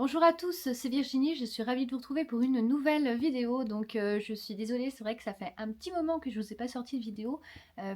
Bonjour à tous, c'est Virginie, je suis ravie de vous retrouver pour une nouvelle vidéo. Donc je suis désolée, c'est vrai que ça fait un petit moment que je vous ai pas sorti de vidéo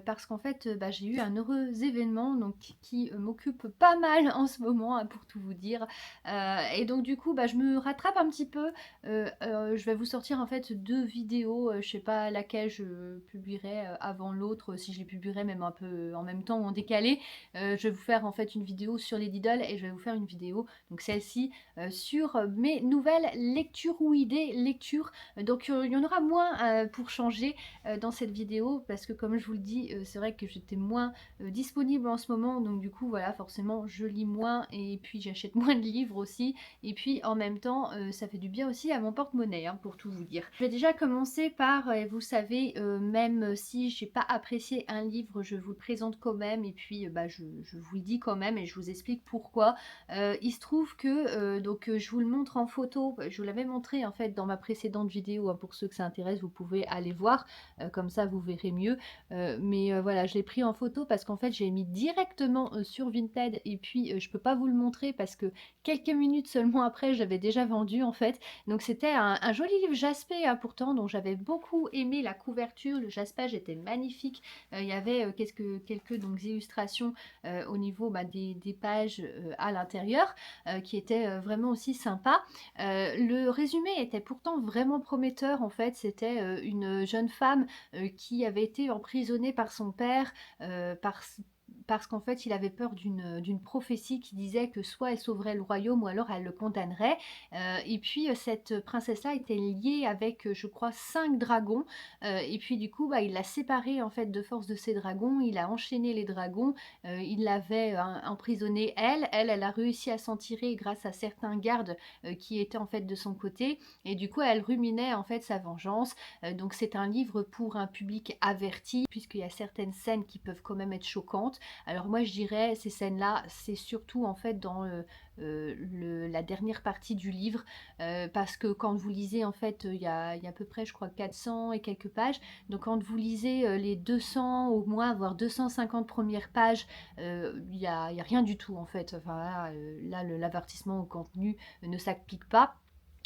parce qu'en fait j'ai eu un heureux événement donc qui m'occupe pas mal en ce moment hein, pour tout vous dire. Et donc du coup je me rattrape un petit peu. Je vais vous sortir en fait deux vidéos, je sais pas laquelle je publierai avant l'autre, si je les publierai même un peu en même temps ou en décalé. Je vais vous faire en fait une vidéo sur les Lidl et je vais vous faire une vidéo, donc celle-ci sur mes nouvelles lectures ou idées lectures. Donc il y en aura moins pour changer dans cette vidéo parce que comme je vous le dis, c'est vrai que j'étais moins disponible en ce moment, donc du coup voilà, forcément je lis moins et puis j'achète moins de livres aussi, et puis en même temps ça fait du bien aussi à mon porte-monnaie hein, pour tout vous dire. Je vais déjà commencer par, vous savez, même si j'ai pas apprécié un livre, je vous le présente quand même et puis je vous le dis quand même et je vous explique pourquoi. Il se trouve que je vous le montre en photo, je vous l'avais montré en fait dans ma précédente vidéo hein, pour ceux que ça intéresse, vous pouvez aller voir, comme ça vous verrez mieux. Voilà, je l'ai pris en photo parce qu'en fait j'ai mis directement sur Vinted et puis je peux pas vous le montrer parce que quelques minutes seulement après j'avais déjà vendu en fait. Donc c'était un joli livre jaspé hein, pourtant, dont j'avais beaucoup aimé la couverture, le jaspage était magnifique. Il y avait quelques donc, illustrations au niveau des pages à l'intérieur qui étaient vraiment aussi sympa. Le résumé était pourtant vraiment prometteur en fait, c'était une jeune femme qui avait été emprisonnée par son père parce qu'en fait il avait peur d'une prophétie qui disait que soit elle sauverait le royaume ou alors elle le condamnerait. Et puis cette princesse-là était liée avec je crois 5 dragons. Et puis du coup il l'a séparée en fait de force de ces dragons, il a enchaîné les dragons, il l'avait emprisonnée elle a réussi à s'en tirer grâce à certains gardes qui étaient en fait de son côté, et du coup elle ruminait en fait sa vengeance. Donc c'est un livre pour un public averti puisqu'il y a certaines scènes qui peuvent quand même être choquantes. Alors moi je dirais ces scènes là c'est surtout en fait dans la dernière partie du livre, parce que quand vous lisez en fait il y a à peu près je crois 400 et quelques pages, donc quand vous lisez les 200 au moins voire 250 premières pages, y a rien du tout en fait. Enfin là l'avertissement au contenu ne s'applique pas.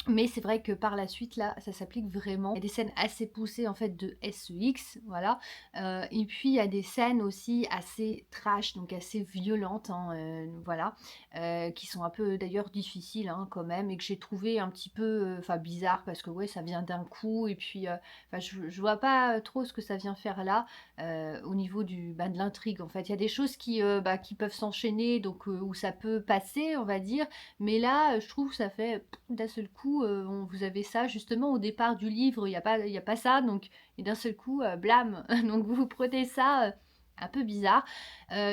Mais c'est vrai que par la suite, là, ça s'applique vraiment. Il y a des scènes assez poussées en fait de sex, voilà. Et puis il y a des scènes aussi assez trash, donc assez violentes, hein, voilà, qui sont un peu d'ailleurs difficiles hein, quand même, et que j'ai trouvé un petit peu, enfin bizarre parce que ouais, ça vient d'un coup, et puis, je vois pas trop ce que ça vient faire là, au niveau de l'intrigue en fait. Il y a des choses qui peuvent s'enchaîner, donc où ça peut passer, on va dire, mais là, je trouve que ça fait d'un seul coup, vous avez ça justement au départ du livre, il y a pas ça, donc et d'un seul coup, blam! Donc vous prenez ça, un peu bizarre.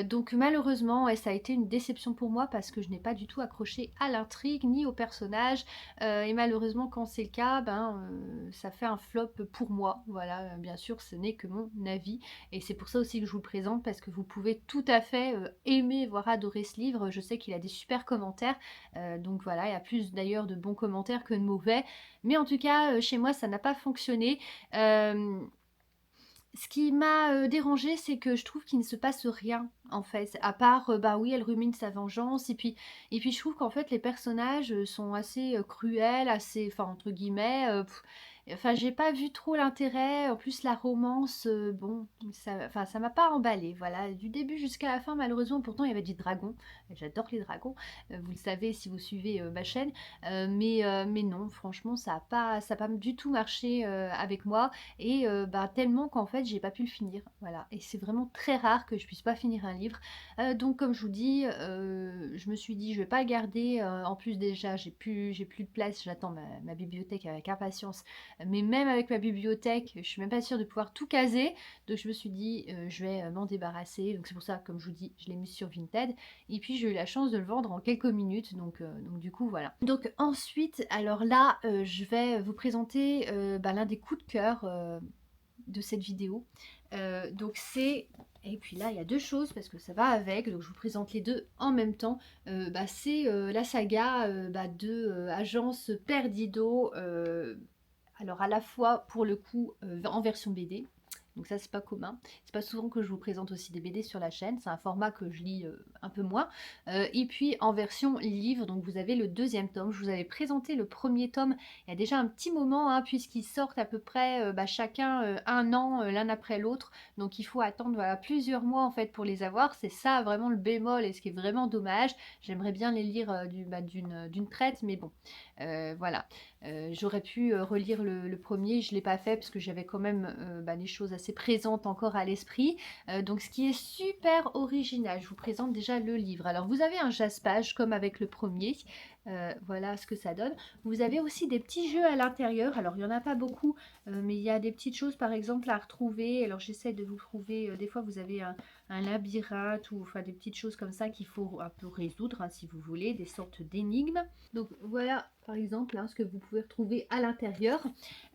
Donc malheureusement, ouais, ça a été une déception pour moi parce que je n'ai pas du tout accroché à l'intrigue ni au personnage, et malheureusement quand c'est le cas, ça fait un flop pour moi. Voilà, bien sûr ce n'est que mon avis et c'est pour ça aussi que je vous le présente parce que vous pouvez tout à fait, aimer voire adorer ce livre. Je sais qu'il a des super commentaires, donc voilà, il y a plus d'ailleurs de bons commentaires que de mauvais. Mais en tout cas, chez moi, ça n'a pas fonctionné. Ce qui m'a dérangée, c'est que je trouve qu'il ne se passe rien, en fait. À part, bah oui, elle rumine sa vengeance. Et puis je trouve qu'en fait, les personnages sont assez cruels, assez, enfin, entre guillemets. Enfin, j'ai pas vu trop l'intérêt. En plus, la romance, bon, enfin, ça m'a pas emballé. Voilà, du début jusqu'à la fin, malheureusement, pourtant, il y avait des dragons. J'adore les dragons. Vous le savez si vous suivez ma chaîne. Mais non, franchement, ça a pas du tout marché avec moi. Et tellement qu'en fait j'ai pas pu le finir, voilà, et c'est vraiment très rare que je puisse pas finir un livre. Donc comme je vous dis, je me suis dit je vais pas le garder, en plus déjà j'ai plus de place, j'attends ma bibliothèque avec impatience, mais même avec ma bibliothèque je suis même pas sûre de pouvoir tout caser, donc je me suis dit je vais m'en débarrasser, donc c'est pour ça comme je vous dis je l'ai mis sur Vinted, et puis j'ai eu la chance de le vendre en quelques minutes, donc du coup voilà. Donc ensuite alors là je vais vous présenter l'un des coups de cœur de cette vidéo. Donc c'est, et puis là il y a deux choses parce que ça va avec, donc je vous présente les deux en même temps. C'est la saga de Agence Perdido, alors à la fois pour le coup en version BD, donc ça c'est pas commun. C'est pas souvent que je vous présente aussi des BD sur la chaîne, c'est un format que je lis un peu moins. Et puis en version livre, donc vous avez le deuxième tome. Je vous avais présenté le premier tome il y a déjà un petit moment, hein, puisqu'ils sortent à peu près chacun un an l'un après l'autre. Donc il faut attendre voilà, plusieurs mois en fait pour les avoir. C'est ça vraiment le bémol et ce qui est vraiment dommage. J'aimerais bien les lire d'une traite, mais bon, voilà. J'aurais pu relire le premier, je ne l'ai pas fait parce que j'avais quand même les choses assez présentes encore à l'esprit. Donc ce qui est super original, je vous présente déjà le livre. Alors vous avez un jaspage comme avec le premier, voilà ce que ça donne. Vous avez aussi des petits jeux à l'intérieur, alors il n'y en a pas beaucoup, mais il y a des petites choses par exemple à retrouver. Alors j'essaie de vous trouver, des fois vous avez un labyrinthe ou enfin des petites choses comme ça qu'il faut un peu résoudre hein, si vous voulez, des sortes d'énigmes. Donc voilà par exemple hein, ce que vous pouvez retrouver à l'intérieur.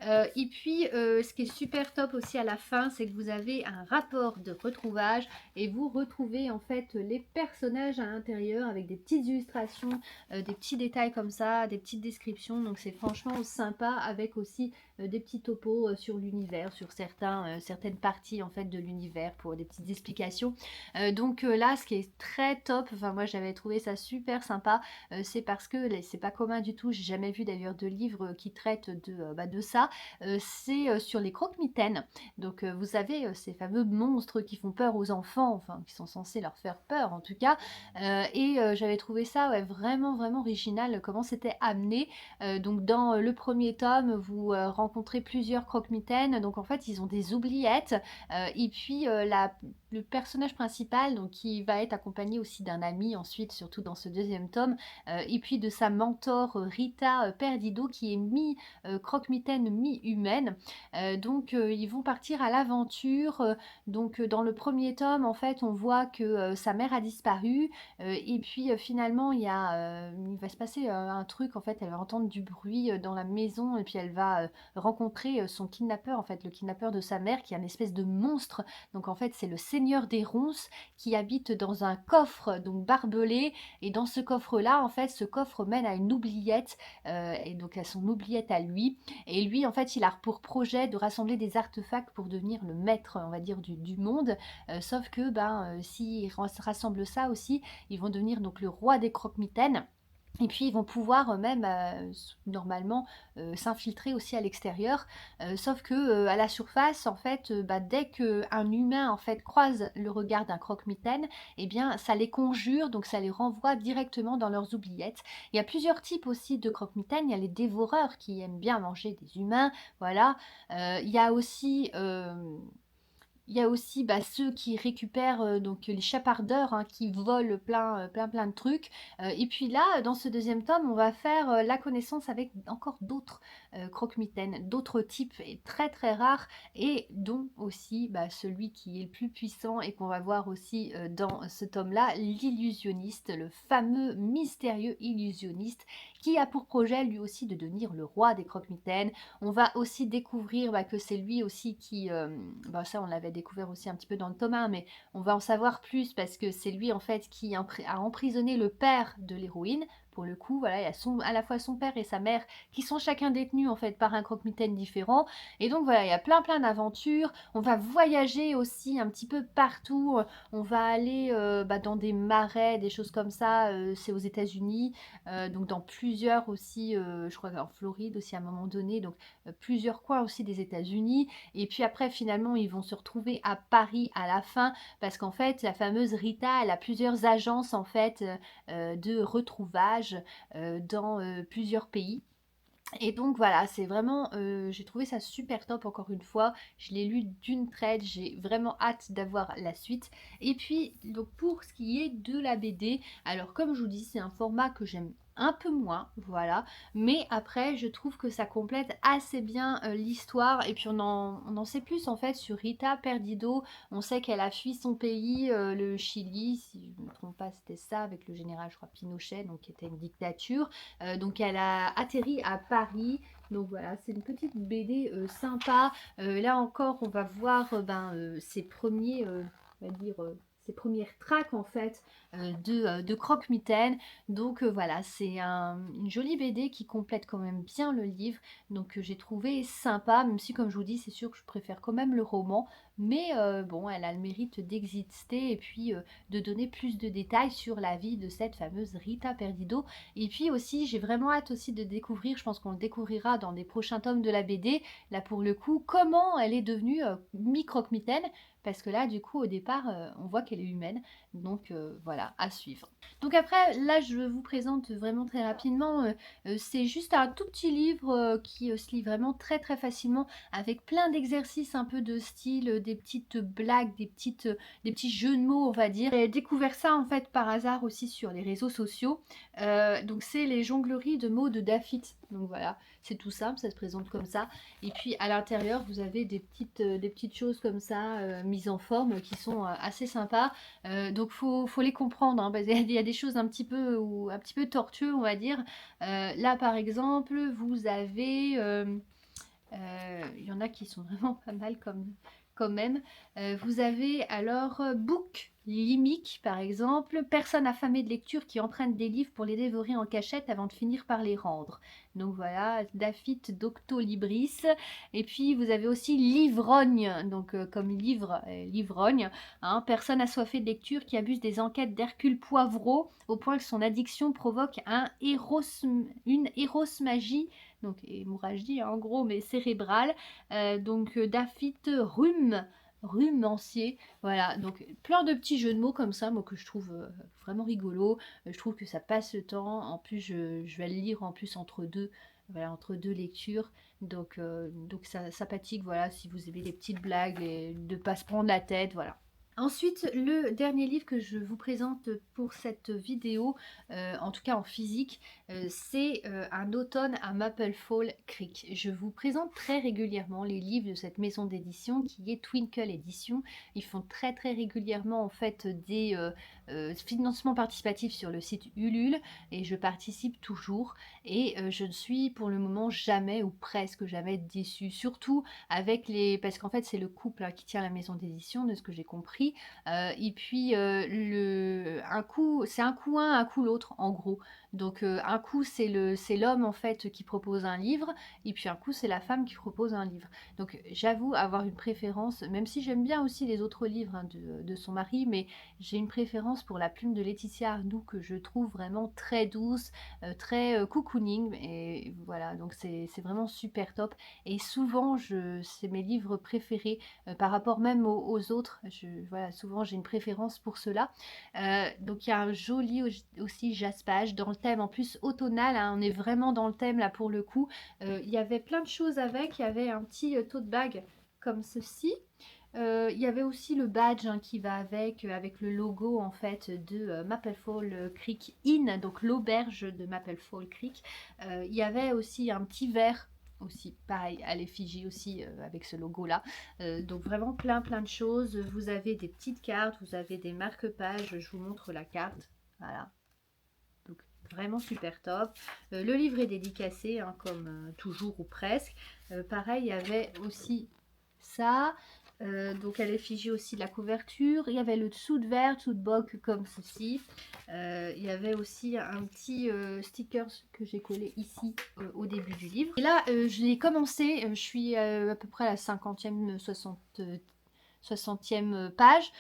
Et puis ce qui est super top aussi à la fin, c'est que vous avez un rapport de retrouvage et vous retrouvez en fait les personnages à l'intérieur avec des petites illustrations, des petits détails comme ça, des petites descriptions. Donc c'est franchement sympa avec aussi des petits topos sur l'univers, sur certaines parties en fait de l'univers pour des petites explications. Donc là, ce qui est très top, enfin moi j'avais trouvé ça super sympa, c'est parce que c'est pas commun du tout. J'ai jamais vu d'ailleurs de livre qui traite de ça. C'est sur les croque-mitaines. Donc vous avez ces fameux monstres qui font peur aux enfants, enfin qui sont censés leur faire peur en tout cas. J'avais trouvé ça ouais, vraiment vraiment original comment c'était amené. Donc dans le premier tome, vous rencontrez plusieurs croque-mitaines. Donc en fait, ils ont des oubliettes. Et puis le personnage principal, donc qui va être accompagné aussi d'un ami ensuite, surtout dans ce deuxième tome, et puis de sa mentor Rita Perdido, qui est mi-croque-mitaine, mi-humaine. Donc ils vont partir à l'aventure. Donc dans le premier tome, en fait, on voit que sa mère a disparu. Et puis finalement, il va se passer un truc, en fait, elle va entendre du bruit dans la maison et puis elle va rencontrer son kidnappeur, en fait, le kidnappeur de sa mère, qui est un espèce de monstre. Donc en fait, c'est le seigneur des ronces qui habite dans un coffre, donc barbelé. Et dans ce coffre-là, en fait, ce coffre mène à une oubliette, et donc à son oubliette à lui. Et lui, en fait, il a pour projet de rassembler des artefacts pour devenir le maître, on va dire, du monde. Sauf que, s'il rassemble ça aussi, ils vont devenir donc le roi des croque-mitaines. Et puis ils vont pouvoir même normalement s'infiltrer aussi à l'extérieur, sauf que à la surface en fait, dès qu'un humain en fait croise le regard d'un croque-mitaine, eh bien ça les conjure, donc ça les renvoie directement dans leurs oubliettes. Il y a plusieurs types aussi de croque-mitaines. Il y a les dévoreurs qui aiment bien manger des humains, voilà. Il y a aussi ceux qui récupèrent donc les chapardeurs hein, qui volent plein de trucs. Et puis là, dans ce deuxième tome, on va faire la connaissance avec encore d'autres croque-mitaines, d'autres types et très très rares, et dont aussi celui qui est le plus puissant et qu'on va voir aussi dans ce tome-là, l'illusionniste, le fameux mystérieux illusionniste qui a pour projet lui aussi de devenir le roi des croque-mitaines. On va aussi découvrir que c'est lui aussi qui... ça on l'avait découvert aussi un petit peu dans le tome 1, mais on va en savoir plus parce que c'est lui en fait qui a emprisonné le père de l'héroïne. Pour le coup, voilà, il y a à la fois son père et sa mère qui sont chacun détenus en fait par un croque-mitaine différent. Et donc voilà, il y a plein d'aventures. On va voyager aussi un petit peu partout. On va aller dans des marais, des choses comme ça. C'est aux États-Unis, donc dans plusieurs aussi, je crois en Floride aussi à un moment donné. Donc plusieurs coins aussi des États-Unis. Et puis après, finalement, ils vont se retrouver à Paris à la fin, parce qu'en fait, la fameuse Rita, elle a plusieurs agences en fait de retrouvage dans plusieurs pays. Et donc voilà, c'est vraiment, j'ai trouvé ça super top encore une fois. Je l'ai lu d'une traite, j'ai vraiment hâte d'avoir la suite. Et puis, donc pour ce qui est de la BD, alors comme je vous dis, c'est un format que j'aime un peu moins, voilà. Mais après, je trouve que ça complète assez bien l'histoire. Et puis on en sait plus en fait sur Rita Perdido. On sait qu'elle a fui son pays, le Chili, si je ne me trompe pas, c'était ça, avec le général, je crois, Pinochet, donc qui était une dictature. Donc elle a atterri à Paris. Donc voilà, c'est une petite BD sympa. Là encore, on va voir ses premiers, on va dire, ses premières traces en fait de Croque-Mitaine. Donc voilà, c'est une jolie BD qui complète quand même bien le livre. Donc j'ai trouvé sympa, même si comme je vous dis, c'est sûr que je préfère quand même le roman. mais bon, elle a le mérite d'exister et puis de donner plus de détails sur la vie de cette fameuse Rita Perdido. Et puis aussi, j'ai vraiment hâte aussi de découvrir, je pense qu'on le découvrira dans des prochains tomes de la BD, là pour le coup, comment elle est devenue mi-croque-mitaine, parce que là, du coup, au départ, on voit qu'elle est humaine, donc voilà, à suivre. Donc après, là, je vous présente vraiment très rapidement, c'est juste un tout petit livre qui se lit vraiment très très facilement, avec plein d'exercices un peu de style, des petites blagues, des petits jeux de mots, on va dire. J'ai découvert ça en fait par hasard aussi sur les réseaux sociaux. Donc c'est les jongleries de mots de Daphit. Donc voilà, c'est tout simple, ça se présente comme ça. Et puis à l'intérieur, vous avez des petites choses comme ça, mises en forme, qui sont assez sympas. Donc faut les comprendre, hein, parce qu'il y a des choses un petit peu tortueux, on va dire. Là par exemple, vous avez... il y en a qui sont vraiment pas mal quand même. Vous avez alors Book Limique par exemple, personne affamée de lecture qui emprunte des livres pour les dévorer en cachette avant de finir par les rendre. Donc voilà, Dafit Doctolibris. Et puis vous avez aussi Livrogne, donc comme livre, Livrogne, hein, personne assoiffée de lecture qui abuse des enquêtes d'Hercule Poivreau au point que son addiction provoque une érosmagie, donc hémorragie en gros, mais cérébrale. Donc Dafit Rumancier, voilà, donc plein de petits jeux de mots comme ça, moi que je trouve vraiment rigolo. Je trouve que ça passe le temps. En plus, je vais le lire en plus entre deux, voilà, entre deux lectures. Donc ça sympathique, voilà, si vous aimez les petites blagues et de pas se prendre la tête, voilà. Ensuite, le dernier livre que je vous présente pour cette vidéo, en tout cas en physique, c'est Un automne à Maple Fall Creek. Je vous présente très régulièrement les livres de cette maison d'édition qui est Twinkle Édition. Ils font très très régulièrement en fait des financements participatifs sur le site Ulule et je participe toujours et je ne suis pour le moment jamais ou presque jamais déçue. Surtout avec les... parce qu'en fait c'est le couple qui tient la maison d'édition de ce que j'ai compris. Et puis un coup c'est un coup un coup l'autre en gros. Donc un coup c'est l'homme en fait qui propose un livre et puis un coup c'est la femme qui propose un livre. Donc j'avoue avoir une préférence, même si j'aime bien aussi les autres livres hein, de son mari, mais j'ai une préférence pour la plume de Laetitia Arnoux que je trouve vraiment très douce, très cocooning, et voilà, donc c'est vraiment super top. Et souvent c'est mes livres préférés par rapport même aux autres. Voilà, souvent j'ai une préférence pour cela. Donc il y a un joli aussi jaspage dans le thème en plus automnal, hein, on est vraiment dans le thème là pour le coup. Il y avait plein de choses avec, il y avait un petit tote bag comme ceci. Il y avait aussi le badge hein, qui va avec le logo en fait de Maple Fall Creek Inn, donc l'auberge de Maple Fall Creek. Il y avait aussi un petit verre aussi pareil à l'effigie aussi avec ce logo là. Donc vraiment plein de choses. Vous avez des petites cartes, vous avez des marque-pages, je vous montre la carte, voilà, donc vraiment super top. Le livre est dédicacé hein, comme toujours ou presque. Pareil il y avait aussi ça. Donc à l'effigie aussi de la couverture. Il y avait le dessous de verre, dessous de boc comme ceci. Il y avait aussi un petit sticker que j'ai collé ici au début du livre. Et là je l'ai commencé, je suis à peu près à la 50e, 60e page.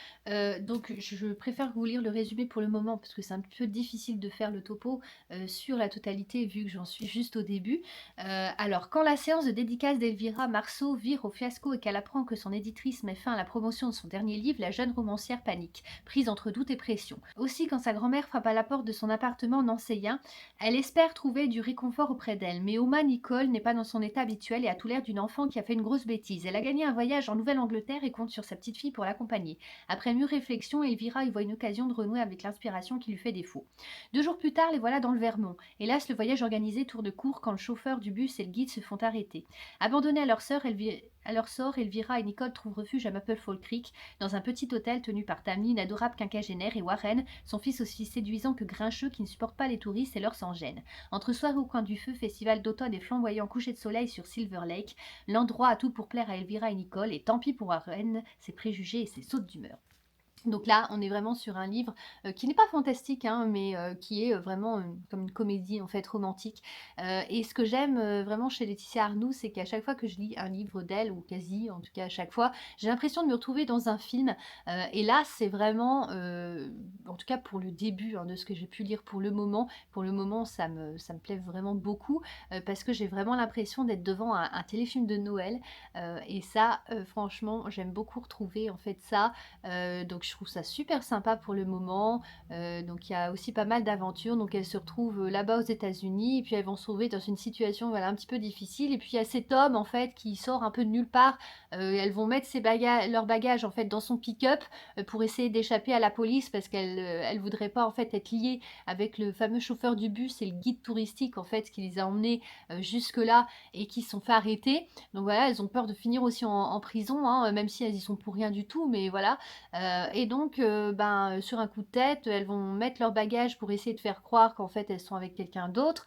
Donc je préfère vous lire le résumé pour le moment parce que c'est un peu difficile de faire le topo sur la totalité vu que j'en suis juste au début. Alors quand la séance de dédicace d'Elvira Marceau vire au fiasco et qu'elle apprend que son éditrice met fin à la promotion de son dernier livre, la jeune romancière panique, prise entre doute et pression. Aussi quand sa grand-mère frappe à la porte de son appartement nancéien, elle espère trouver du réconfort auprès d'elle, mais Oma Nicole n'est pas dans son état habituel et a tout l'air d'une enfant qui a fait une grosse bêtise. Elle a gagné un voyage en Nouvelle-Angleterre et compte sur sa petite fille pour l'accompagner. Après mûre réflexion, Elvira y voit une occasion de renouer avec l'inspiration qui lui fait défaut. 2 jours plus tard, les voilà dans le Vermont. Hélas, le voyage organisé tourne court quand le chauffeur du bus et le guide se font arrêter. Abandonnés à leur sort, Elvira et Nicole trouvent refuge à Maple Fall Creek, dans un petit hôtel tenu par Tammy, une adorable quinquagénaire, et Warren, son fils aussi séduisant que grincheux qui ne supporte pas les touristes et leur sans gêne. Entre soirée au coin du feu, festival d'automne et flamboyant coucher de soleil sur Silver Lake, l'endroit a tout pour plaire à Elvira et Nicole, et tant pis pour Warren, ses préjugés et ses sautes d'humeur. Donc là, on est vraiment sur un livre qui n'est pas fantastique, hein, mais qui est vraiment comme une comédie en fait romantique. Et ce que j'aime vraiment chez Laetitia Arnoux, c'est qu'à chaque fois que je lis un livre d'elle, ou quasi, en tout cas à chaque fois, j'ai l'impression de me retrouver dans un film. Et là, c'est vraiment, en tout cas pour le début hein, de ce que j'ai pu lire pour le moment ça me plaît vraiment beaucoup, parce que j'ai vraiment l'impression d'être devant un téléfilm de Noël. Et ça, franchement, j'aime beaucoup retrouver en fait ça. Donc je trouve ça super sympa pour le moment. Donc il y a aussi pas mal d'aventures. Donc elles se retrouvent là-bas aux États-Unis et puis elles vont se trouver dans une situation voilà, un petit peu difficile. Et puis il y a cet homme en fait qui sort un peu de nulle part. Elles vont mettre leurs bagages en fait dans son pick-up pour essayer d'échapper à la police parce qu'elle voudrait pas en fait être liée avec le fameux chauffeur du bus et le guide touristique en fait qui les a emmenés jusque là et qui se sont fait arrêter. Donc voilà, elles ont peur de finir aussi en prison, hein, même si elles y sont pour rien du tout, mais voilà. Et donc, sur un coup de tête, elles vont mettre leurs bagages pour essayer de faire croire qu'en fait elles sont avec quelqu'un d'autre.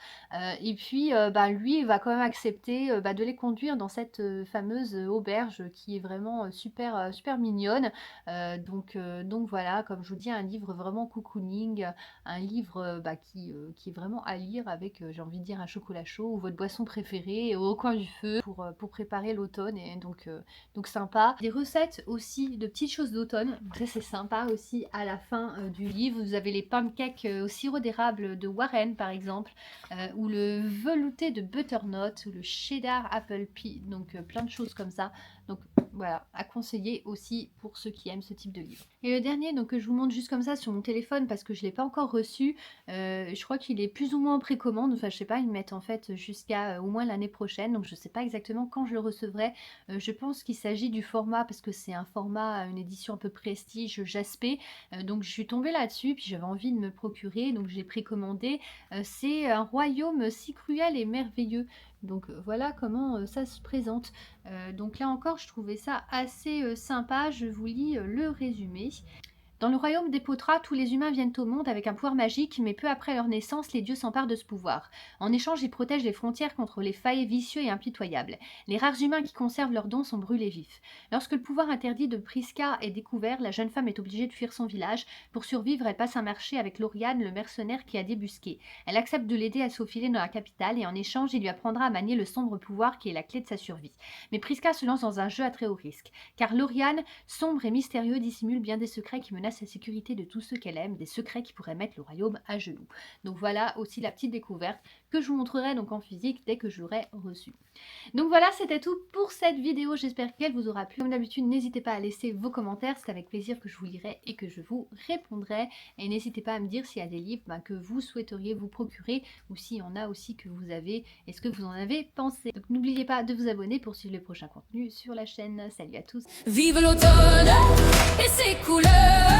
Et puis, lui, il va quand même accepter de les conduire dans cette fameuse auberge qui est vraiment super, super mignonne. Donc voilà, comme je vous dis, un livre vraiment cocooning, un livre qui est vraiment à lire avec, j'ai envie de dire, un chocolat chaud ou votre boisson préférée au coin du feu pour préparer l'automne. Et donc sympa. Des recettes aussi de petites choses d'automne. Donc ça c'est sympa aussi à la fin du livre. Vous avez les pancakes au sirop d'érable de Warren par exemple, ou le velouté de butternut, ou le cheddar apple pie. Donc plein de choses comme ça. Donc voilà, à conseiller aussi pour ceux qui aiment ce type de livre. Et le dernier donc que je vous montre juste comme ça sur mon téléphone parce que je ne l'ai pas encore reçu. Je crois qu'il est plus ou moins en précommande. Enfin je sais pas, ils mettent en fait jusqu'à au moins l'année prochaine. Donc je sais pas exactement quand je le recevrai. Je pense qu'il s'agit du format, parce que c'est un format, une édition un peu prestige, Jaspé. Donc je suis tombée là-dessus, puis j'avais envie de me le procurer, donc j'ai précommandé. C'est un royaume si cruel et merveilleux. Donc voilà comment ça se présente. Donc là encore, je trouvais ça assez sympa. Je vous lis le résumé. Dans le royaume des Potras, tous les humains viennent au monde avec un pouvoir magique, mais peu après leur naissance, les dieux s'emparent de ce pouvoir. En échange, ils protègent les frontières contre les failles vicieux et impitoyables. Les rares humains qui conservent leurs dons sont brûlés vifs. Lorsque le pouvoir interdit de Prisca est découvert, la jeune femme est obligée de fuir son village. Pour survivre, elle passe un marché avec Lauriane, le mercenaire qui a débusqué. Elle accepte de l'aider à se faufiler dans la capitale et en échange, il lui apprendra à manier le sombre pouvoir qui est la clé de sa survie. Mais Prisca se lance dans un jeu à très haut risque, car Lauriane, sombre et mystérieux, dissimule bien des secrets qui menacent la sécurité de tous ceux qu'elle aime, des secrets qui pourraient mettre le royaume à genoux. Donc voilà aussi la petite découverte que je vous montrerai donc en physique dès que je l'aurai reçue. Donc voilà, c'était tout pour cette vidéo, j'espère qu'elle vous aura plu. Comme d'habitude, n'hésitez pas à laisser vos commentaires, c'est avec plaisir que je vous lirai et que je vous répondrai. Et n'hésitez pas à me dire s'il y a des livres que vous souhaiteriez vous procurer ou s'il y en a aussi que vous avez et ce que vous en avez pensé. Donc n'oubliez pas de vous abonner pour suivre les prochains contenus sur la chaîne. Salut à tous. Vive l'automne et ses couleurs.